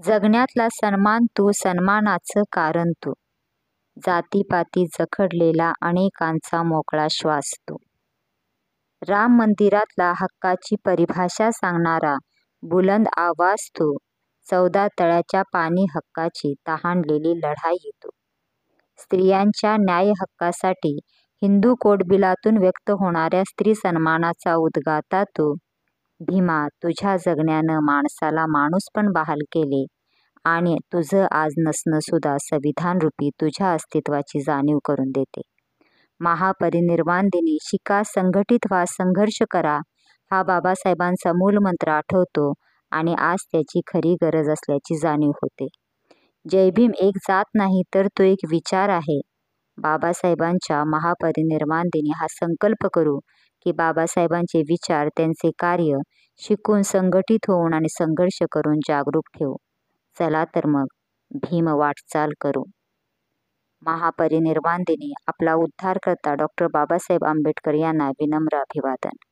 जगण्यातला सन्मान तू, सन्मानाचं कारण तू, जातीपाती जखडलेला अनेकांचा मोकळा श्वास तू. राम मंदिरातला हक्काची परिभाषा सांगणारा बुलंद आवाज तू, 14 तळ्याच्या पाणी हक्काची तहानलेली लढाई तू. स्त्रियांच्या न्याय हक्कासाठी हिंदू कोडबिलातून व्यक्त होणाऱ्या स्त्री सन्मानाचा उद्गाता तू. भीमा, तुझ्या जगण्यानं माणसाला माणूसपण बहाल केले आणि तुझं आज नसणं सुद्धा संविधानरूपी तुझ्या अस्तित्वाची जाणीव करून देते. महापरिनिर्वाण दिनी शिका, संघटित व्हा, संघर्ष करा हा बाबासाहेबांचा मूलमंत्र आठवतो आणि आज त्याची खरी गरज असल्याची जाणीव होते. जय भीम एक जात नाही तर तो एक विचार आहे. बाबासाहेबांच्या महापरिनिर्वाण दिनी हा संकल्प करू की बाबासाहेबांचे विचार, त्यांचे कार्य शिकून, संघटित होऊन आणि संघर्ष करून जागरूक ठेवू. चला तर मग भीम वाटचाल करू. महापरिनिर्वाण दिनी आपला उद्धारकर्ता डॉ. बाबासाहेब आंबेडकर यांना विनम्र अभिवादन.